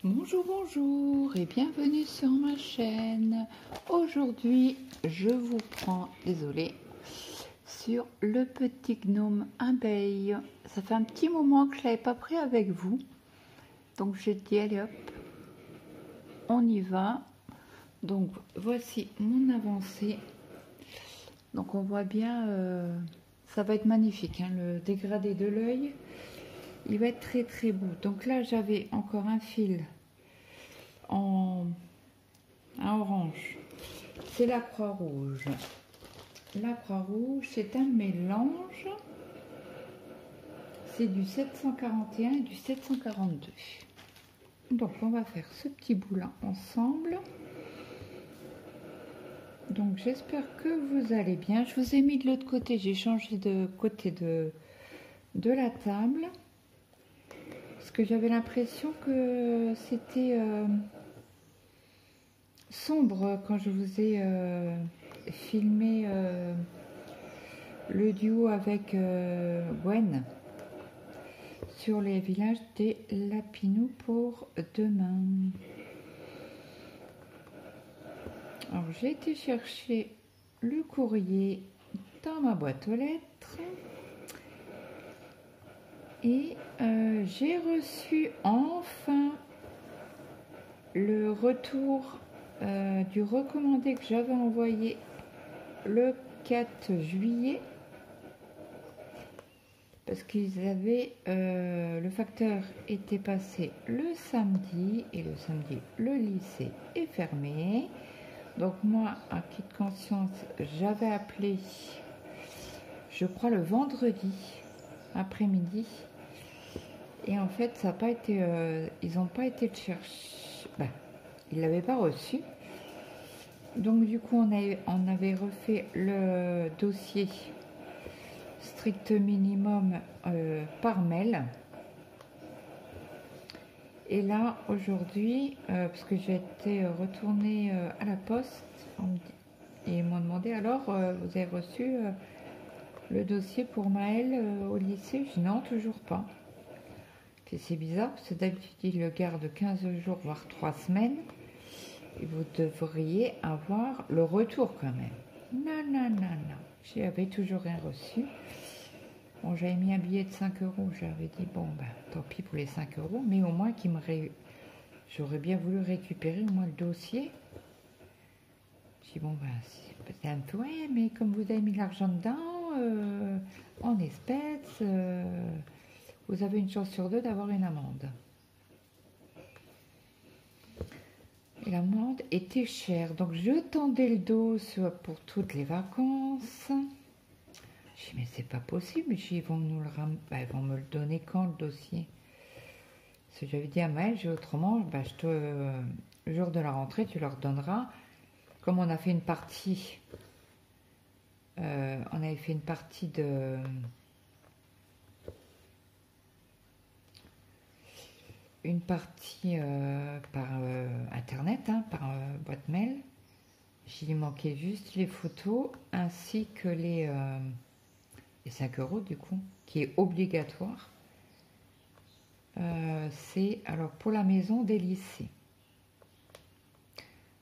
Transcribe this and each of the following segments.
Bonjour, bonjour et bienvenue sur ma chaîne. Aujourd'hui, je vous prends, désolée, sur le petit gnome abeille. Ça fait un petit moment que je ne l'avais pas pris avec vous. Donc j'ai dit, allez hop, on y va. Donc voici mon avancée. Donc on voit bien, ça va être magnifique, hein, le dégradé de l'œil. Il va être très très beau. Donc là, j'avais encore un fil en orange. C'est la Croix-Rouge. La Croix-Rouge, c'est un mélange. C'est du 741 et du 742. Donc, on va faire ce petit bout-là ensemble. Donc, j'espère que vous allez bien. Je vous ai mis de l'autre côté. J'ai changé de côté de la table. Parce que j'avais l'impression que c'était sombre quand je vous ai filmé le duo avec Gwen sur les villages des Lapinous pour demain. Alors j'ai été chercher le courrier dans ma boîte aux lettres et j'ai reçu enfin le retour du recommandé que j'avais envoyé le 4 juillet. Parce qu'ils avaient, le facteur était passé le samedi, et le samedi, le lycée est fermé. Donc moi, à petite conscience, j'avais appelé, je crois, le vendredi après-midi. Et en fait, ça n'a pas été, ils n'ont pas été le chercher, ils ne l'avaient pas reçu. Donc du coup, on avait refait le dossier strict minimum par mail. Et là aujourd'hui, parce que j'ai été retournée à la poste et ils m'ont demandé alors vous avez reçu le dossier pour Maël au lycée? Je dis non, toujours pas. C'est bizarre parce que d'habitude ils le gardent 15 jours voire 3 semaines et vous devriez avoir le retour quand même. Non, non, non, non, j'avais toujours rien reçu. Bon, j'avais mis un billet de 5 euros, j'avais dit bon tant pis pour les 5 euros, mais au moins qu'il me j'aurais bien voulu récupérer au moins le dossier. J'ai dit bon c'est un peu, ouais, mais comme vous avez mis l'argent dedans, en espèces, vous avez une chance sur deux d'avoir une amende. Et l'amende était chère, donc je tendais le dos pour toutes les vacances. Je dis mais c'est pas possible, ils vont nous ils vont me le donner quand le dossier? Parce que j'avais dit à Maël, autrement, le jour de la rentrée, tu leur donneras. Comme on a fait une partie, on avait fait une partie par internet, hein, par boîte mail. J'y manquait juste les photos ainsi que les 5 euros du coup, qui est obligatoire. C'est alors pour la maison des lycées.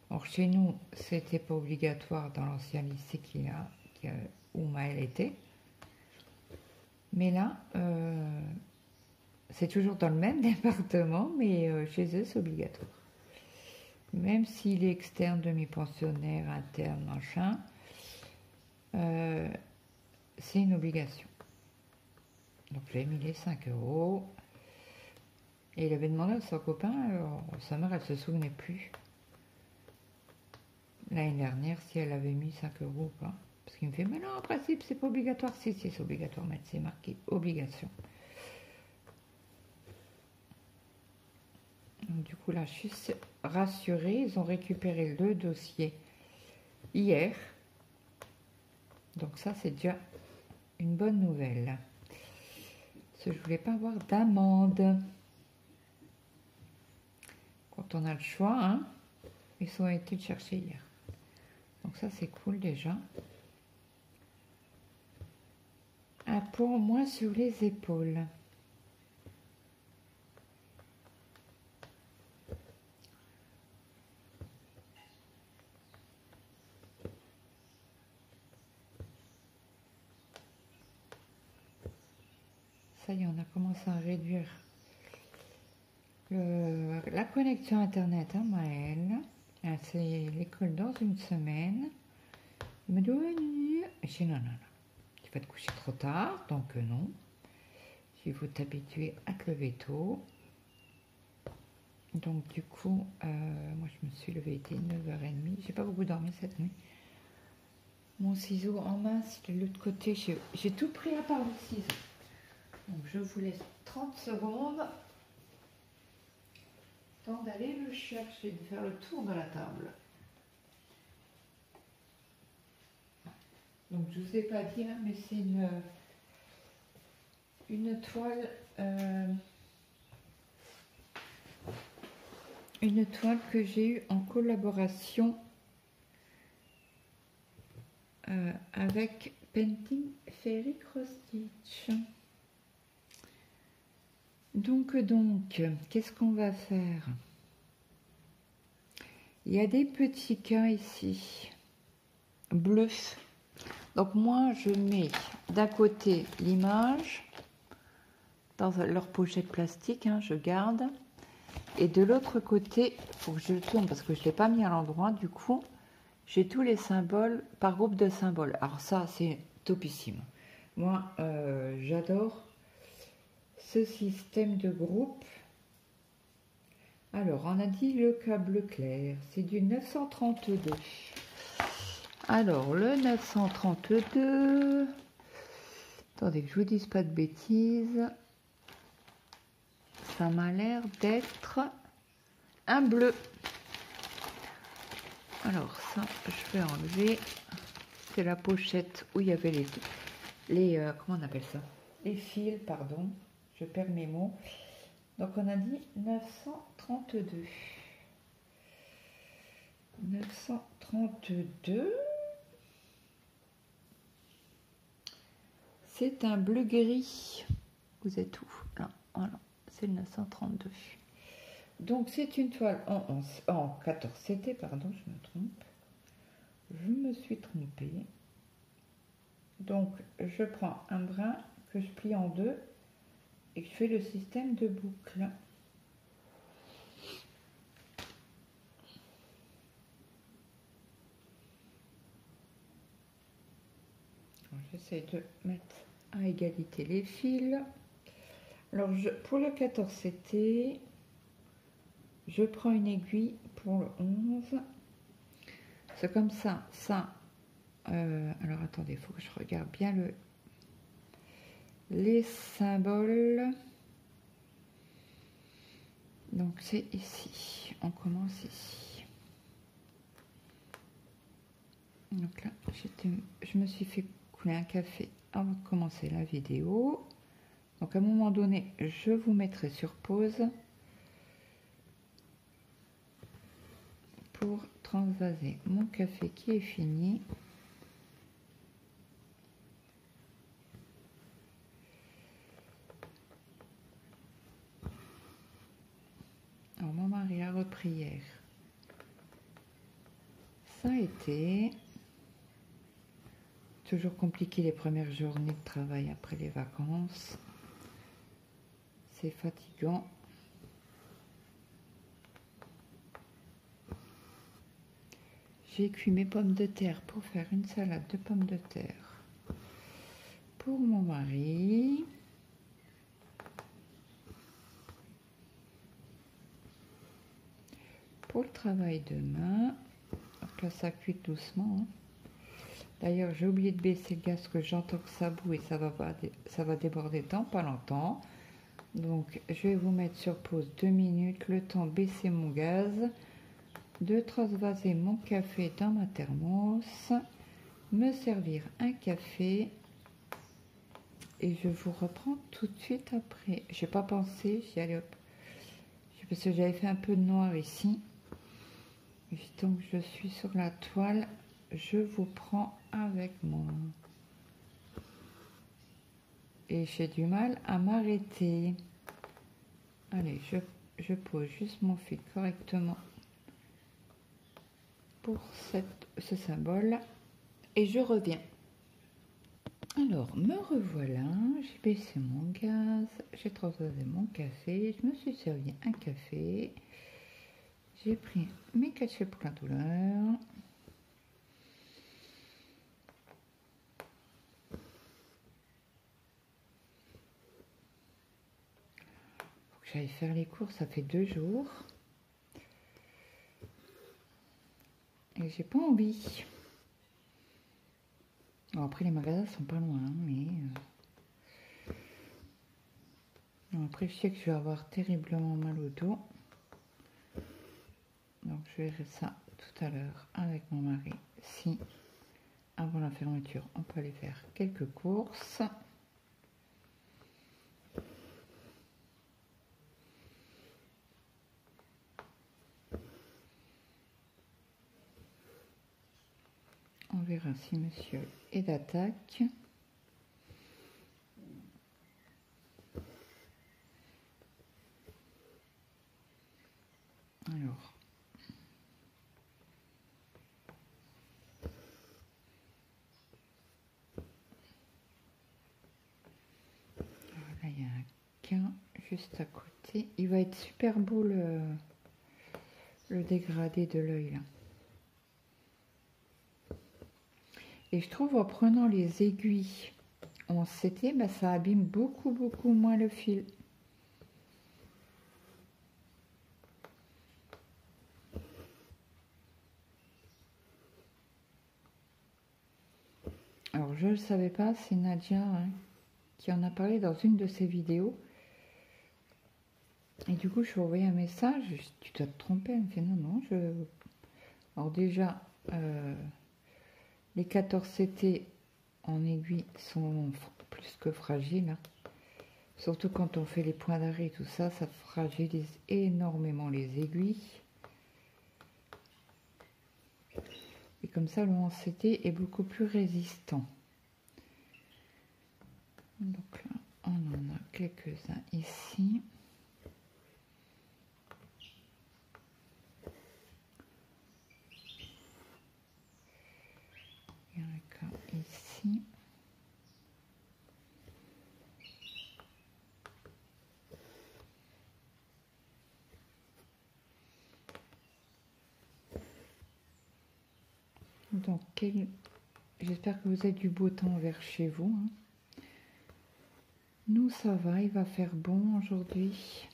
Or chez nous, c'était pas obligatoire dans l'ancien lycée où Maël était. Mais là, c'est toujours dans le même département, mais chez eux, c'est obligatoire. Même s'il est externe, demi-pensionnaire, interne, machin, c'est une obligation. Donc j'ai mis les 5 euros. Et il avait demandé à son copain, alors sa mère, elle se souvenait plus. L'année dernière, si elle avait mis 5 euros ou pas. Parce qu'il me fait, mais non, en principe, c'est pas obligatoire. Si, c'est obligatoire, mais c'est marqué obligation. Donc, du coup, là, je suis rassurée. Ils ont récupéré le dossier hier. Donc ça, c'est déjà une bonne nouvelle. Parce que je voulais pas avoir d'amende. Quand on a le choix, hein, ils ont été le chercher hier. Donc ça, c'est cool déjà. Un pour moi sur les épaules. ça y est, on a commencé à réduire la connexion internet à Maëlle. C'est l'école dans une semaine. Il me dit oui. Je dis non, tu vas te coucher trop tard, donc non. Il faut t'habituer à te lever tôt. Donc du coup, moi je me suis levée, il était 9h30. J'ai pas beaucoup dormi cette nuit. Mon ciseau en main, c'est de l'autre côté. J'ai tout pris à part le ciseau. Donc je vous laisse 30 secondes. Temps d'aller le chercher, de faire le tour de la table. Donc je ne vous ai pas dit, hein, mais c'est une toile que j'ai eue en collaboration avec Painting Fairy Cross Stitch. Donc, qu'est-ce qu'on va faire? Il y a des petits cas ici, bleus. Donc moi, je mets d'un côté l'image dans leur pochette plastique, hein, je garde. Et de l'autre côté, il faut que je le tourne parce que je ne l'ai pas mis à l'endroit. Du coup, j'ai tous les symboles par groupe de symboles. Alors ça, c'est topissime. Moi, j'adore ce système de groupe. Alors, on a dit le cas bleu clair, c'est du 932. Alors, le 932, attendez que je vous dise pas de bêtises, ça m'a l'air d'être un bleu. Alors ça, je vais enlever, c'est la pochette où il y avait les comment on appelle ça? Les fils, pardon, je perds mes mots. Donc on a dit 932. 932. C'est un bleu gris. Vous êtes où? Là, voilà, c'est le 932. Donc c'est une toile en 14 CT, pardon, je me trompe. Je me suis trompée. Donc je prends un brin que je plie en deux et que je fais le système de boucle. J'essaie de mettre à égalité les fils. Alors pour le 14 CT, je prends une aiguille pour le 11. C'est comme ça, alors attendez, il faut que je regarde bien les symboles. Donc c'est ici, on commence ici. Donc là, je me suis fait couler un café avant de commencer la vidéo. Donc à un moment donné, je vous mettrai sur pause pour transvaser mon café qui est fini. Alors mon mari a repris hier. Ça a été toujours compliqué les premières journées de travail après les vacances. C'est fatigant. J'ai cuit mes pommes de terre pour faire une salade de pommes de terre pour mon mari. Pour le travail demain, donc là ça cuit doucement. Hein. D'ailleurs j'ai oublié de baisser le gaz parce que j'entends que ça bout et ça va déborder dans pas longtemps. Donc je vais vous mettre sur pause 2 minutes, le temps de baisser mon gaz, de transvaser mon café dans ma thermos, me servir un café et je vous reprends tout de suite après. J'ai pas pensé, j'y allais parce que j'avais fait un peu de noir ici. Et tant que je suis sur la toile, je vous prends avec moi. Et j'ai du mal à m'arrêter. Allez, je pose juste mon fil correctement pour ce symbole et je reviens. Alors, me revoilà, j'ai baissé mon gaz, j'ai transposé mon café, je me suis servi un café, j'ai pris mes cachets pour la douleur. Faut que j'aille faire les courses, ça fait 2 jours. Et j'ai pas envie. Bon, après, les magasins sont pas loin, mais... Bon, après, je sais que je vais avoir terriblement mal au dos. Donc, je verrai ça tout à l'heure avec mon mari. Si, avant la fermeture, on peut aller faire quelques courses. On verra si monsieur est d'attaque. Alors, là, il y a un quin juste à côté. Il va être super beau le dégradé de l'œil là. Et je trouve en prenant les aiguilles en CT, bah, ça abîme beaucoup moins le fil. Alors je ne le savais pas, c'est Nadia qui en a parlé dans une de ses vidéos. Et du coup je lui ai envoyé un message, je dis, tu dois te tromper. Elle me fait non, je... Alors déjà, les 14 CT en aiguille sont plus que fragiles. Surtout quand on fait les points d'arrêt et tout ça, ça fragilise énormément les aiguilles. Et comme ça, le 11CT est beaucoup plus résistant. Donc là, on en a quelques-uns ici. Il y en a qu'un ici. Donc, j'espère que vous avez du beau temps vers chez vous. Nous, ça va, il va faire bon aujourd'hui.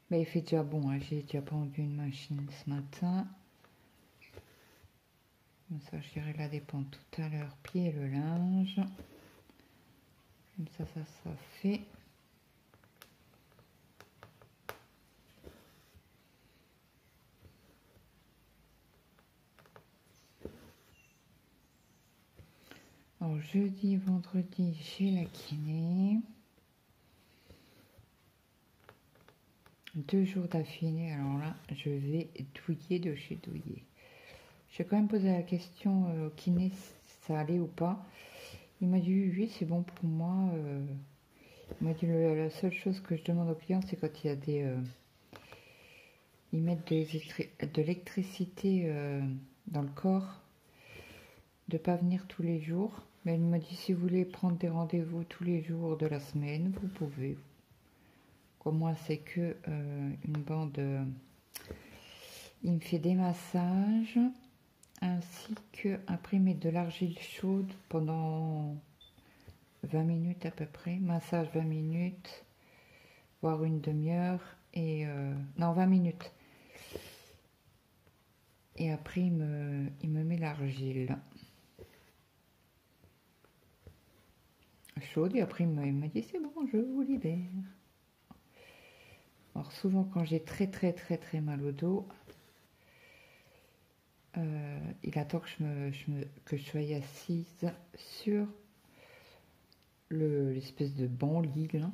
Mais il fait déjà bon, j'ai déjà pendu une machine ce matin. Comme ça, j'irai la dépendre tout à l'heure, plier le linge. Comme ça sera fait. Alors, jeudi, vendredi, j'ai la kiné. 2 jours d'affilée, alors là, je vais douiller de chez douiller. J'ai quand même posé la question au kiné si ça allait ou pas. Il m'a dit oui, c'est bon pour moi. Il m'a dit la seule chose que je demande aux clients, c'est quand il y a des... ils mettent de l'électricité dans le corps, de ne pas venir tous les jours. Mais il m'a dit si vous voulez prendre des rendez-vous tous les jours de la semaine, vous pouvez. Comme moi, c'est que une bande... il me fait des massages, ainsi que après il met de l'argile chaude pendant 20 minutes à peu près. Massage 20 minutes, voire une demi-heure. Et non, 20 minutes. Et après, il me met l'argile chaude. Et après, il m'a dit, c'est bon, je vous libère. Alors, souvent, quand j'ai très mal au dos, il attend que je sois assise sur l'espèce de banc lit, là,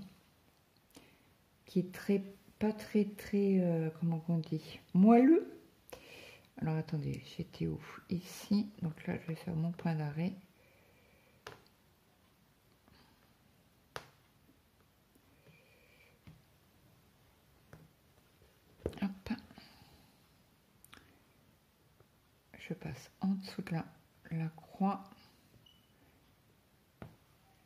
qui est pas très, comment on dit, moelleux. Alors attendez, j'étais où? Ici, donc là je vais faire mon point d'arrêt. Hop. je passe en dessous de la croix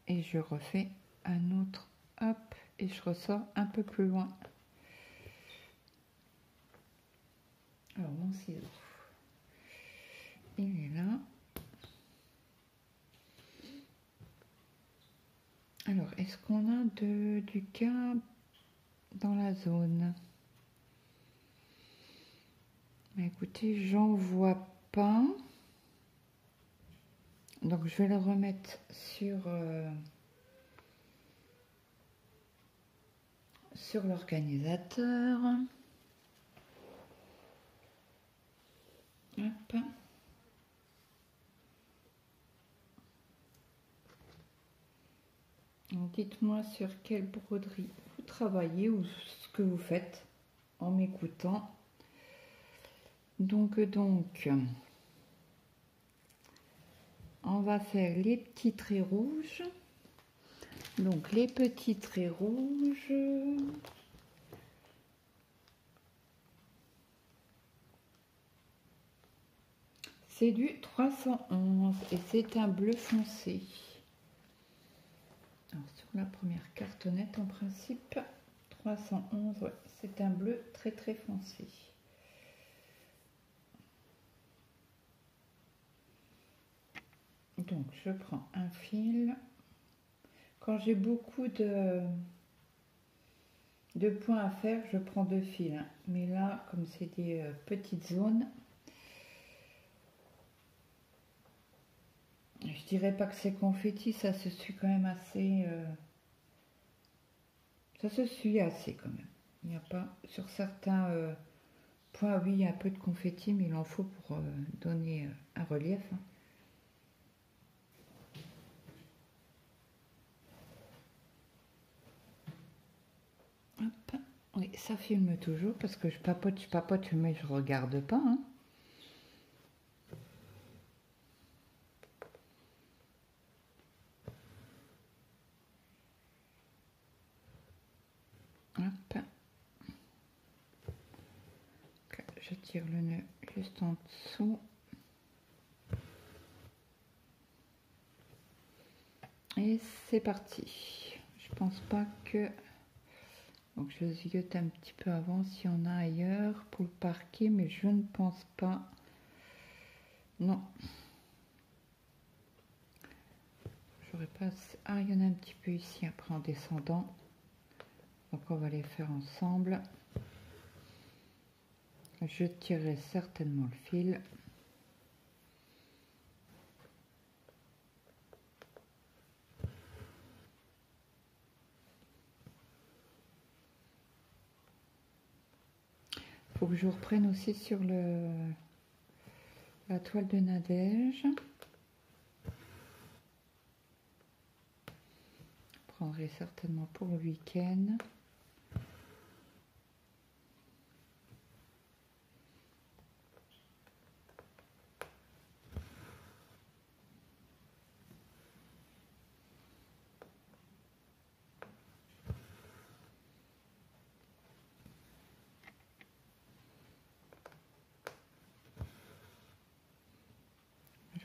et je refais un autre, hop, et je ressors un peu plus loin. Alors mon ciseau, il est là. Alors, est-ce qu'on a du cas dans la zone? Écoutez, j'en vois pas. Donc, je vais le remettre sur l'organisateur. Hop. Dites-moi sur quelle broderie vous travaillez ou ce que vous faites en m'écoutant. Donc, on va faire les petits traits rouges. Donc, les petits traits rouges. C'est du 311 et c'est un bleu foncé. Alors, sur la première cartonnette, en principe, 311, ouais, c'est un bleu très très foncé. Donc, je prends un fil. Quand j'ai beaucoup de points à faire, je prends 2 fils. Mais là, comme c'est des petites zones, je dirais pas que c'est confetti, ça se suit quand même assez. Ça se suit assez quand même. Il n'y a pas sur certains points, oui, il y a un peu de confetti, mais il en faut pour donner un relief. Hop. Oui, ça filme toujours parce que je papote, mais je regarde pas. Hein. Hop. Je tire le nœud juste en dessous. Et c'est parti. Je pense pas que... Donc je ziote un petit peu avant s'il y en a ailleurs pour le parquet, mais je ne pense pas. Non. J'aurais pas... Ah, il y en a un petit peu ici après en descendant. Donc on va les faire ensemble. Je tirerai certainement le fil. Faut que je reprenne aussi sur la toile de Nadège. Je prendrai certainement pour le week-end.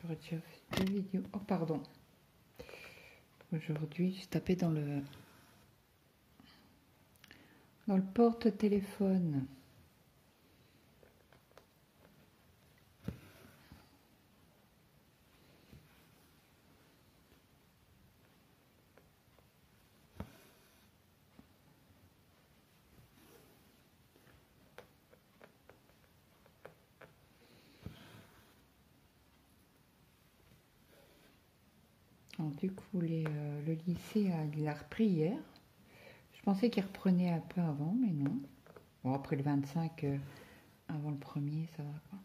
J'aurais déjà fait 2 vidéos. Oh, pardon. Aujourd'hui, je tapais dans le porte-téléphone. Alors, du coup, le lycée, il a repris hier. Je pensais qu'il reprenait un peu avant, mais non. Bon, après le 25, avant le 1er, ça va quoi.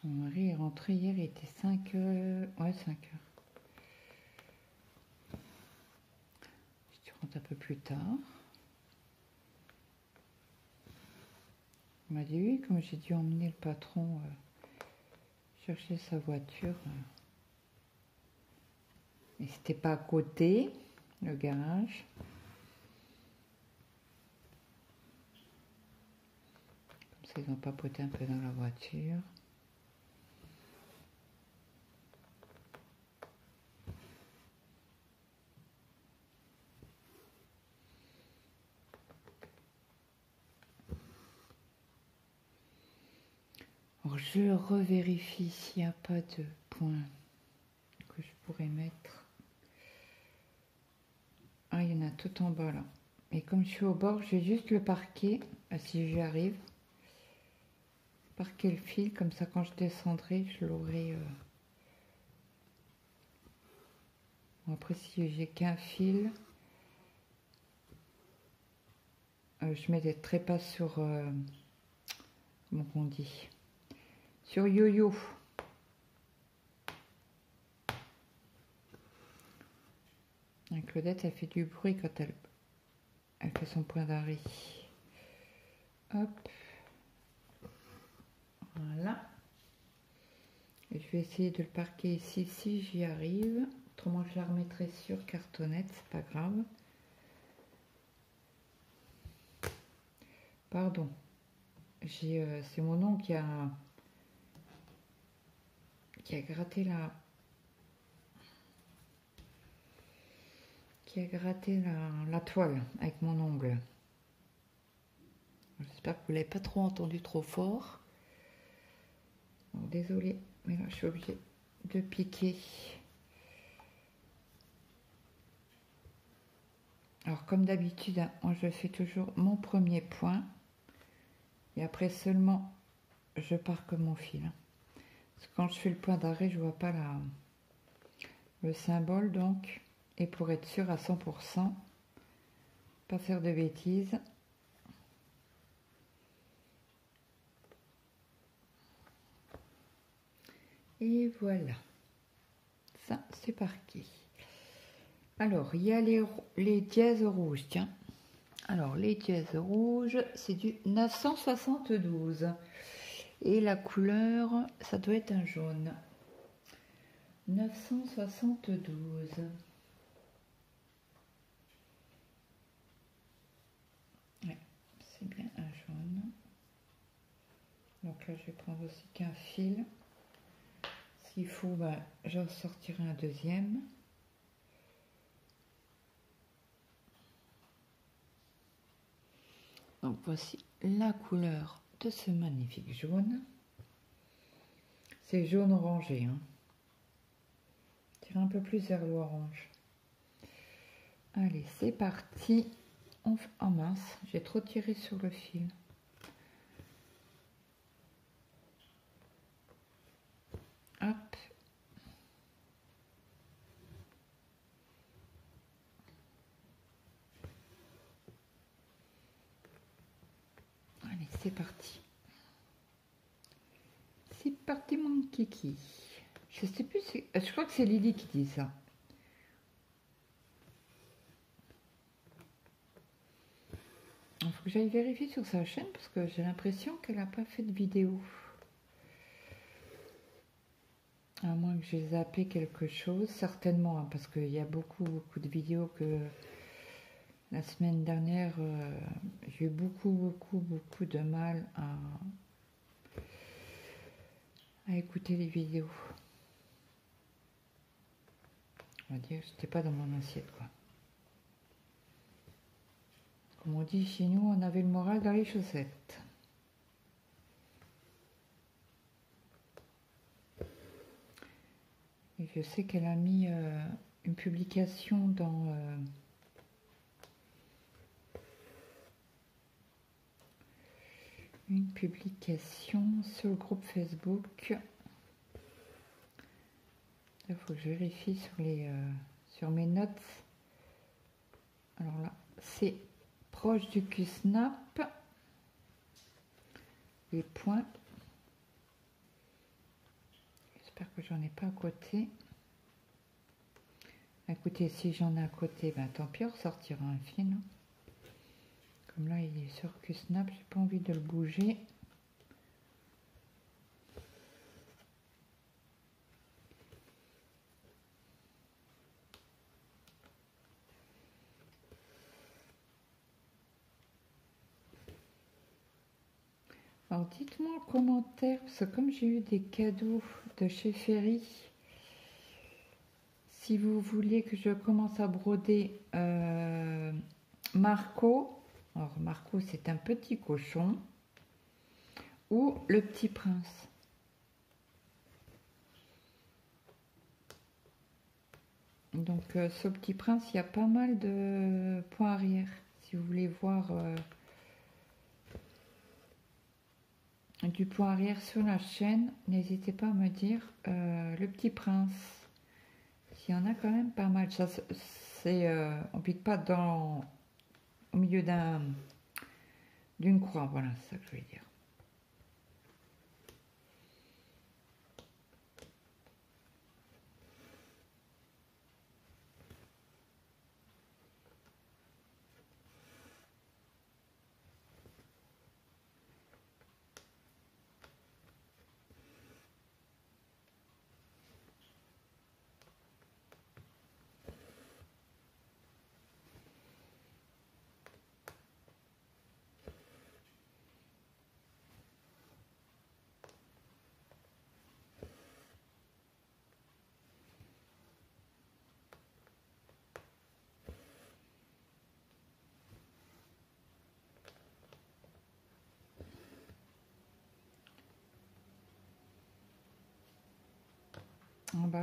Mon mari est rentré hier, il était 5 heures. Ouais, 5 heures. Je rentre un peu plus tard. Il m'a dit oui, comme j'ai dû emmener le patron chercher sa voiture. Et c'était pas à côté, le garage. Ils ont papoté un peu dans la voiture. Alors, je revérifie s'il n'y a pas de points que je pourrais mettre. Ah, il y en a tout en bas là. Et comme je suis au bord, je vais juste le parquer, si j'y arrive. Parquer le fil, comme ça quand je descendrai, je l'aurai. Bon, après, si j'ai qu'un fil, je mets des trépas sur. Comment on dit? Sur yo-yo. Claudette, elle fait du bruit quand elle fait son point d'arrêt. Hop. Voilà. Et je vais essayer de le parquer ici si j'y arrive. Autrement, je la remettrai sur cartonnette, c'est pas grave. Pardon. C'est mon oncle qui a gratté la toile avec mon ongle. J'espère que vous ne l'avez pas trop entendu trop fort. Bon, désolée, mais là je suis obligée de piquer. Alors comme d'habitude, hein, moi je fais toujours mon premier point et après seulement je parque mon fil. Parce que quand je fais le point d'arrêt, je vois pas le symbole donc. Et pour être sûr à 100%, pas faire de bêtises. Et voilà, ça c'est parti. Alors, il y a les dièses rouges, tiens. Alors, les dièses rouges, c'est du 972. Et la couleur, ça doit être un jaune. 972. Ouais, c'est bien un jaune. Donc là, je vais prendre aussi qu'un fil. S'il faut, ben, j'en sortirai un deuxième. Donc voici la couleur de ce magnifique jaune. C'est jaune orangé. Hein. Tire un peu plus vers l'orange. Allez, c'est parti. Oh mince, j'ai trop tiré sur le fil. Hop. Allez, c'est parti. C'est parti mon kiki. Je sais plus, je crois que c'est Lily qui dit ça. Il faut que j'aille vérifier sur sa chaîne parce que j'ai l'impression qu'elle n'a pas fait de vidéo. À moins que j'ai zappé quelque chose, certainement, hein, parce qu'il y a beaucoup de vidéos que la semaine dernière, j'ai eu beaucoup de mal à écouter les vidéos. On va dire que j'étais pas dans mon assiette, quoi. Comme on dit chez nous, on avait le moral dans les chaussettes. Et je sais qu'elle a mis une publication dans sur le groupe Facebook. Il faut que je vérifie sur mes notes. Alors là, c'est proche du Q-snap. Les points. J'espère que j'en ai pas à côté. Écoutez, si j'en ai à côté, ben tant pis, on ressortira un fil. Comme là, il est sur Q-snap, j'ai pas envie de le bouger. Alors dites-moi en commentaire, parce que comme j'ai eu des cadeaux de chez Ferry, si vous voulez que je commence à broder Marco, alors Marco c'est un petit cochon, ou le petit prince. Donc ce petit prince, il y a pas mal de points arrière. Si vous voulez voir du point arrière sur la chaîne, n'hésitez pas à me dire le petit prince. Il y en a quand même pas mal. Ça, on pique pas au milieu d'une croix. Voilà, c'est ça que je voulais dire. Ah bah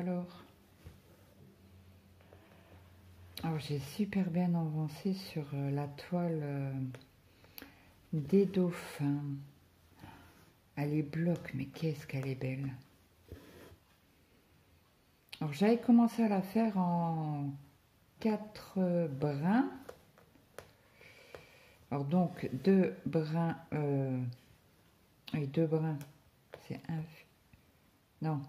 alors j'ai super bien avancé sur la toile des dauphins. Elle est bloque, mais qu'est-ce qu'elle est belle. Alors j'avais commencé à la faire en 4 brins. Alors donc 2 brins, et 2 brins, c'est un, non,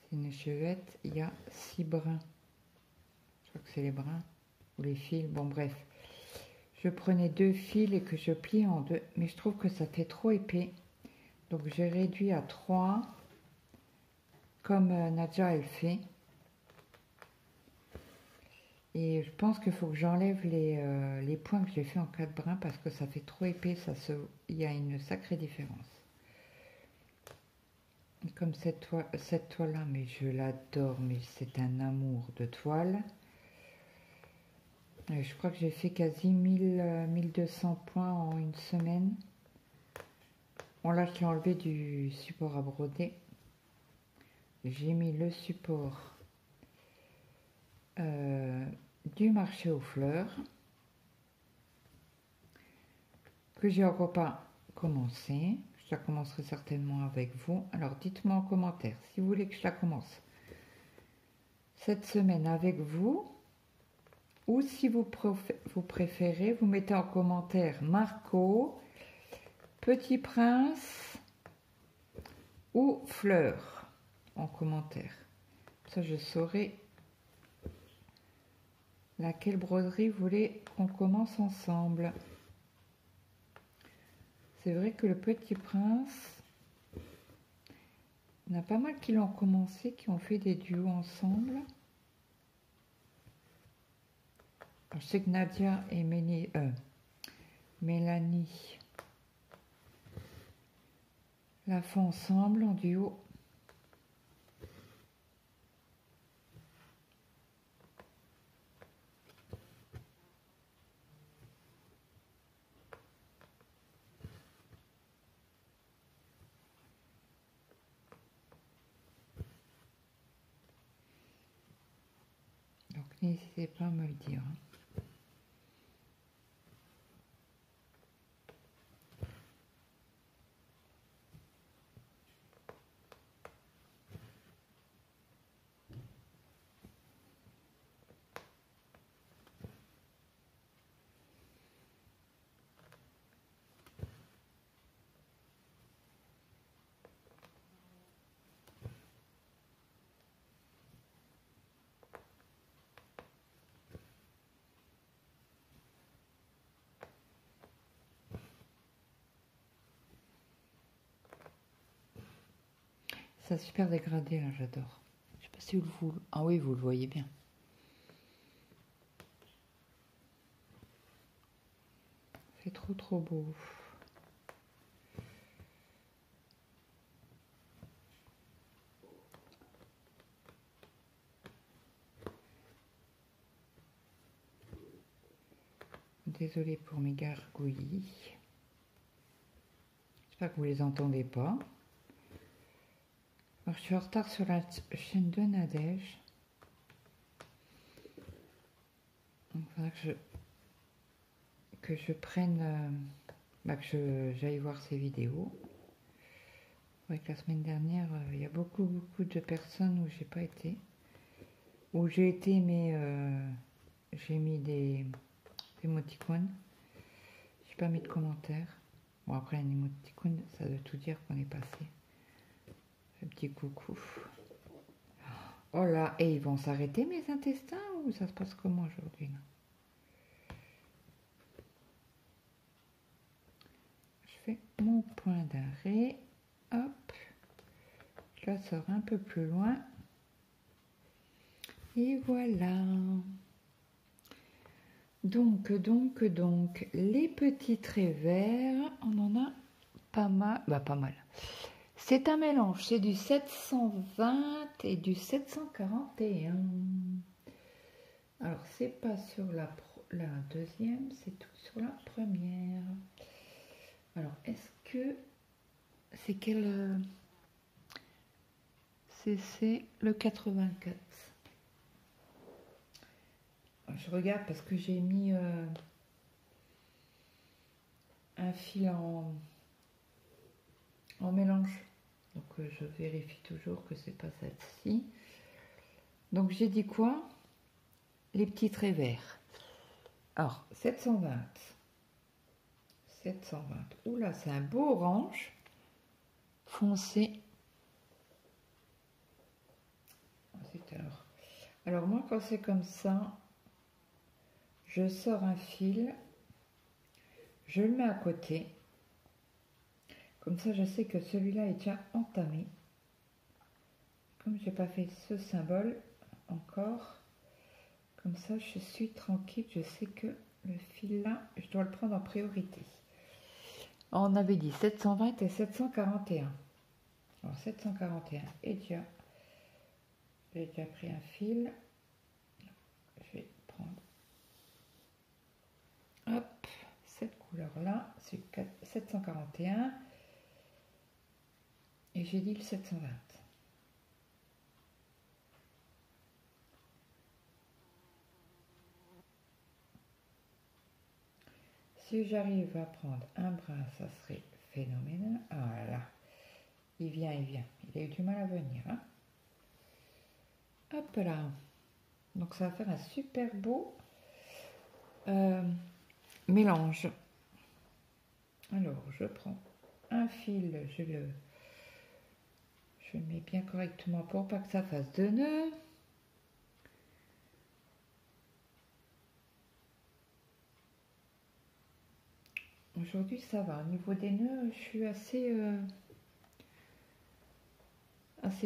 c'est une échevette, il y a 6 brins. Je crois que c'est les brins ou les fils, bon bref. Je prenais 2 fils et que je plie en 2, mais je trouve que ça fait trop épais. Donc j'ai réduit à 3, comme Nadja elle fait. Et je pense qu'il faut que j'enlève les points que j'ai fait en 4 brins parce que ça fait trop épais, il y a une sacrée différence. Comme cette toile-là, mais je l'adore, mais c'est un amour de toile. Et je crois que j'ai fait quasi 1200 points en une semaine. Bon là, je l'ai enlevé du support à broder. J'ai mis le support du marché aux fleurs, que j'ai encore pas commencé. Je la commencerai certainement avec vous. Alors dites-moi en commentaire si vous voulez que je la commence cette semaine avec vous, ou si vous préférez, vous mettez en commentaire Marco, Petit Prince ou Fleur en commentaire. Ça, je saurai laquelle broderie vous voulez qu'on commence ensemble. C'est vrai que le Petit Prince, il y en a pas mal qui l'ont commencé, qui ont fait des duos ensemble. Alors, je sais que Nadia et Mélanie la font ensemble en duo. Donc n'hésitez pas à me le dire. Ça super dégradé là, j'adore. Je sais pas si vous... Ah oui, vous le voyez bien. C'est trop beau. désolée pour mes gargouillis. J'espère que vous les entendez pas. Alors, je suis en retard sur la chaîne de Nadège. Donc, il faudra que je prenne, que j'aille voir ces vidéos. Ouais, que la semaine dernière, il y a beaucoup de personnes où j'ai pas été. Où j'ai été, mais j'ai mis des émoticônes. J'ai pas mis de commentaires. Bon, après, un émoticône, ça veut tout dire qu'on est passé. Un petit coucou. Oh là, et ils vont s'arrêter mes intestins ou ça se passe comment aujourd'hui? Je fais mon point d'arrêt. Hop. Je la sors un peu plus loin. Et voilà. Donc, les petits traits verts, on en a pas mal. Bah, pas mal. C'est un mélange, c'est du 720 et du 741. Alors, c'est pas sur la deuxième, c'est tout sur la première. Alors, est-ce que c'est quel... c'est le 84. Je regarde parce que j'ai mis un fil en mélange. Donc je vérifie toujours que c'est pas celle-ci. Donc j'ai dit quoi? Les petits traits verts. Alors 720. 720. Oula, c'est un beau orange foncé. Ensuite, alors moi quand c'est comme ça, je sors un fil, je le mets à côté. Comme ça, je sais que celui-là est déjà entamé. Comme je n'ai pas fait ce symbole encore, comme ça, je suis tranquille. Je sais que le fil là, je dois le prendre en priorité. On avait dit 720 et 741. Alors 741 est déjà, j'ai déjà pris un fil. Je vais prendre, hop, cette couleur là, c'est 741. Et j'ai dit le 720. Si j'arrive à prendre un brin, ça serait phénoménal. Ah là, il vient. Il a eu du mal à venir. Hein. Hop là. Donc ça va faire un super beau mélange. Alors, je prends un fil, je le mets bien correctement pour pas que ça fasse de nœuds. Aujourd'hui, ça va. Au niveau des nœuds, je suis assez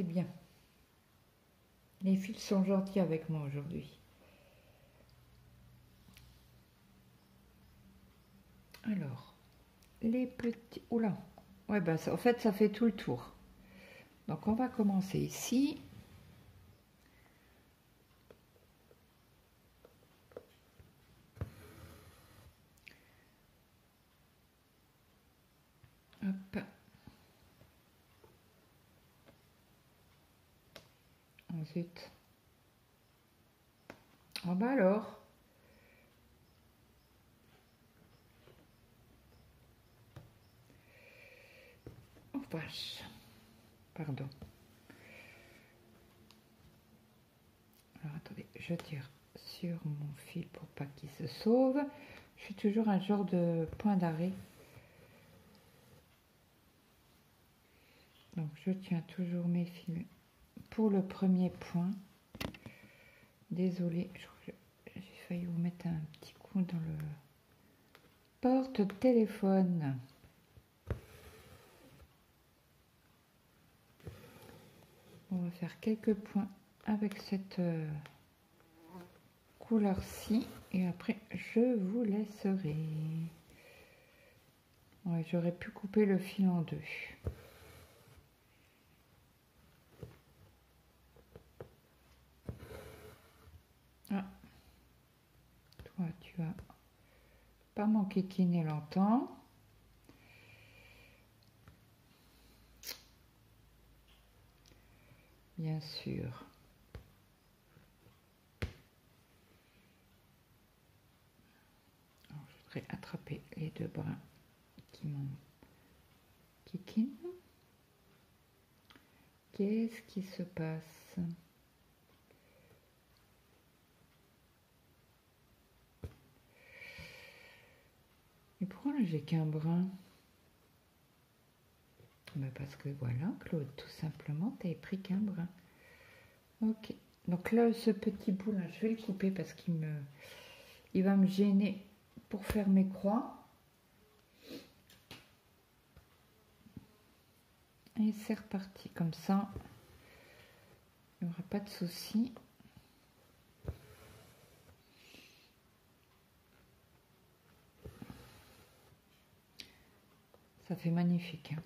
bien. Les fils sont gentils avec moi aujourd'hui. Alors, les petits... Oula. Ouais, ben, en fait, ça fait tout le tour. Donc, on va commencer ici. Hop. Ensuite. Oh bah alors. Oh vache. Pardon. Alors attendez, je tire sur mon fil pour pas qu'il se sauve. Je suis toujours un genre de point d'arrêt. Donc je tiens toujours mes fils pour le premier point. Désolée, j'ai failli vous mettre un petit coup dans le porte-téléphone. On va faire quelques points avec cette couleur-ci et après je vous laisserai. Ouais, j'aurais pu couper le fil en deux. Ah, toi tu as pas m'enquiquiner longtemps. Bien sûr. Alors, je voudrais attraper les deux brins qui m'ont kikiné. Qu'est-ce qui se passe? Et pourquoi là j'ai qu'un brin? Ben parce que voilà, Claude, tout simplement, t'avais pris qu'un brin. Ok. Donc là, ce petit bout là, je vais le couper parce il va me gêner pour faire mes croix. Et c'est reparti comme ça. Il n'y aura pas de souci. Ça fait magnifique. Hein.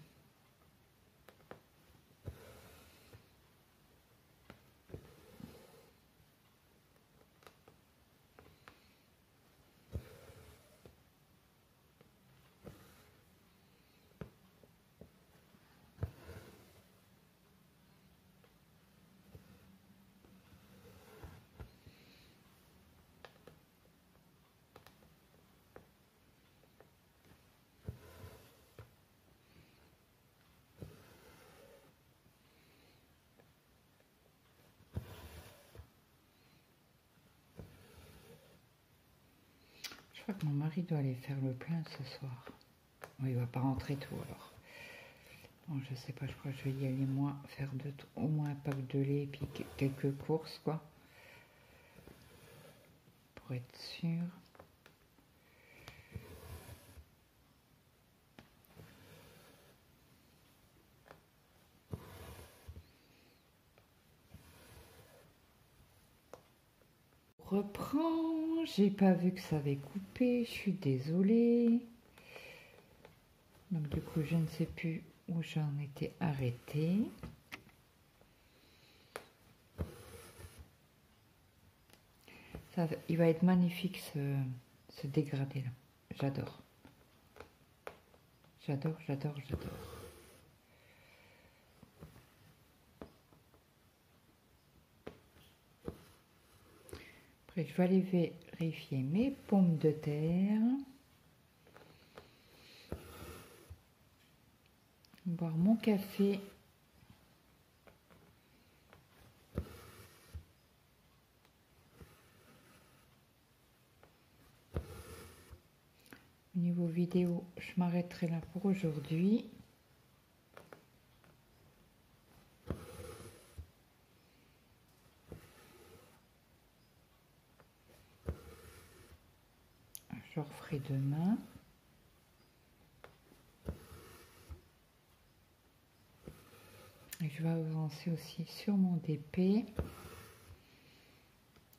Je crois que mon mari doit aller faire le plein ce soir. Bon, il va pas rentrer tôt alors. Bon, je sais pas, je crois que je vais y aller moi, faire au moins un pack de lait et puis quelques courses quoi. Pour être sûr. Reprends, j'ai pas vu que ça avait coupé, je suis désolée. Donc du coup je ne sais plus où j'en étais arrêtée. Ça, il va être magnifique ce dégradé là, j'adore. J'adore, j'adore, j'adore. Après je vais aller vérifier mes pommes de terre. Boire mon café. Au niveau vidéo, je m'arrêterai là pour aujourd'hui. Je referai demain. Et je vais avancer aussi sur mon DP.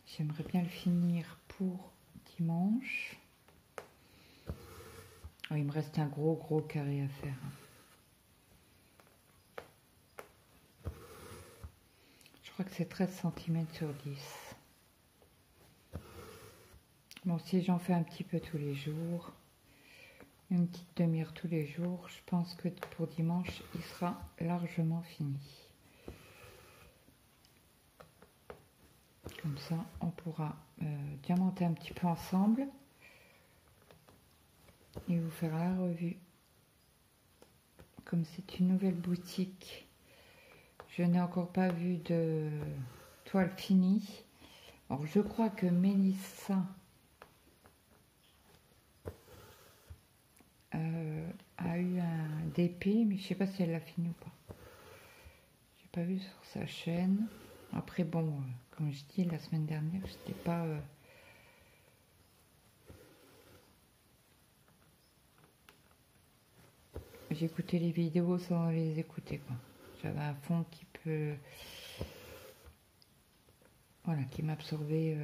J'aimerais bien le finir pour dimanche. Oh, il me reste un gros carré à faire. Je crois que c'est 13 cm sur 10. Bon, si j'en fais un petit peu tous les jours, une petite demi-heure tous les jours, je pense que pour dimanche, il sera largement fini. Comme ça, on pourra diamanter un petit peu ensemble et vous faire la revue. Comme c'est une nouvelle boutique, je n'ai encore pas vu de toile finie. Alors, je crois que Mélissa a eu un DP, mais je sais pas si elle l'a fini ou pas. J'ai pas vu sur sa chaîne. Après, bon, comme je dis, la semaine dernière, j'étais pas... J'écoutais les vidéos sans les écouter, quoi. J'avais un fond qui peut... Voilà, qui m'absorbait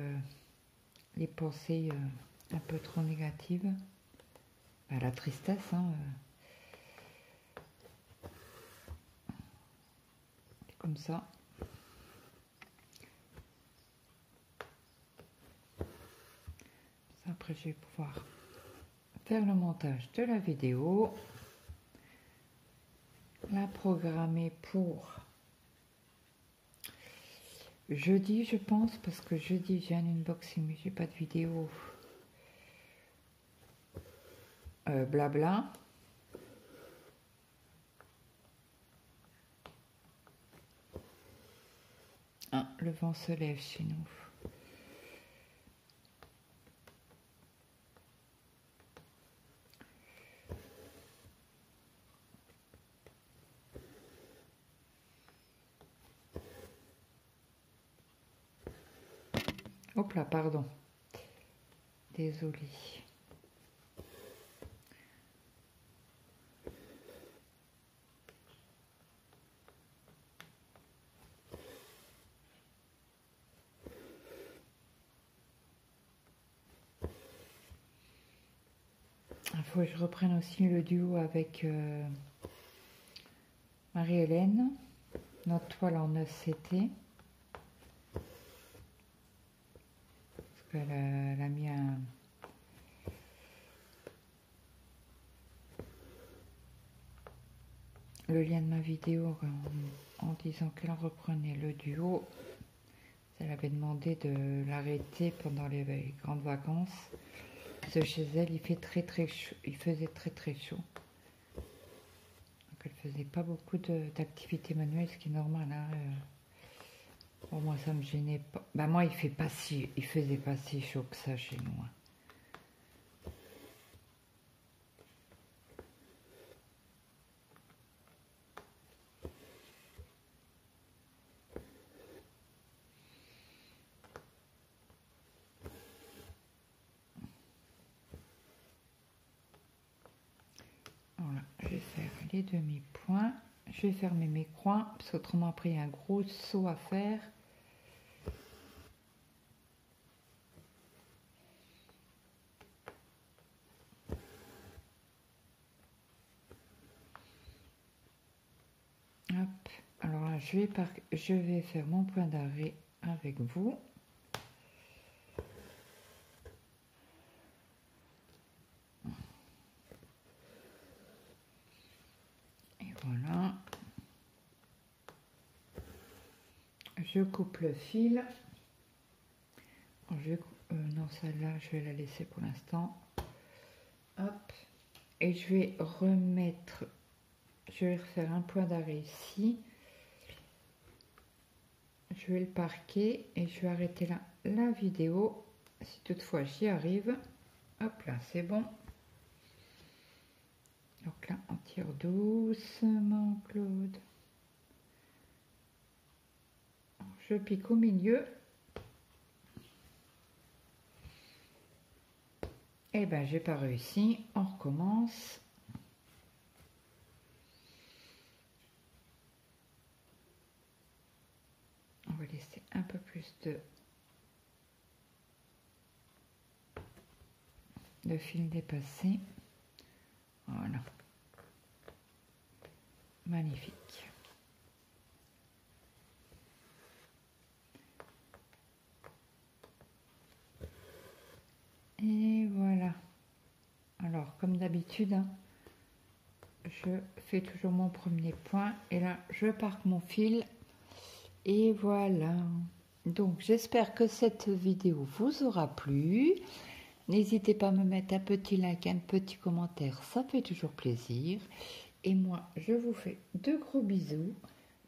les pensées un peu trop négatives. Bah, la tristesse, hein. C'est comme ça. Après, je vais pouvoir faire le montage de la vidéo, la programmer pour jeudi, je pense, parce que jeudi j'ai un unboxing mais j'ai pas de vidéo. Blabla. Ah, le vent se lève chez nous. Hop là, pardon. Désolée. Il faut que je reprenne aussi le duo avec Marie-Hélène, notre toile en ECT. Parce qu'elle a mis le lien de ma vidéo en disant qu'elle reprenait le duo. Elle avait demandé de l'arrêter pendant les grandes vacances. Parce que chez elle, il fait très chaud. Il faisait très chaud. Donc elle faisait pas beaucoup d'activités manuelles, ce qui est normal. Hein. Pour moi, ça me gênait pas. Ben moi, il faisait pas si chaud que ça chez nous. Hein. Voilà, je vais faire les demi-points. Je vais fermer mes coins, parce qu'autrement après, il y a un gros saut à faire. Hop. Alors là, je vais faire mon point d'arrêt avec vous. Et voilà. Je coupe le fil. Non, celle-là, je vais la laisser pour l'instant. Hop. Et je vais refaire un point d'arrêt ici. Je vais le parquer et je vais arrêter là la vidéo. Si toutefois j'y arrive. Hop là, c'est bon. Donc là, on tire doucement, Claude. Je pique au milieu. Et ben, j'ai pas réussi. On recommence. On va laisser un peu plus de fil dépassé. Voilà. Magnifique. Et voilà. Alors, comme d'habitude, hein, je fais toujours mon premier point. Et là, je parque mon fil. Et voilà. Donc, j'espère que cette vidéo vous aura plu. N'hésitez pas à me mettre un petit like, un petit commentaire. Ça fait toujours plaisir. Et moi, je vous fais de gros bisous.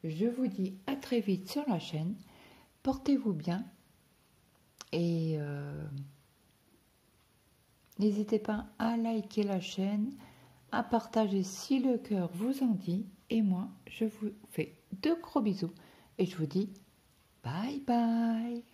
Je vous dis à très vite sur la chaîne. Portez-vous bien. Et n'hésitez pas à liker la chaîne, à partager si le cœur vous en dit. Et moi, je vous fais de gros bisous. Et je vous dis bye bye.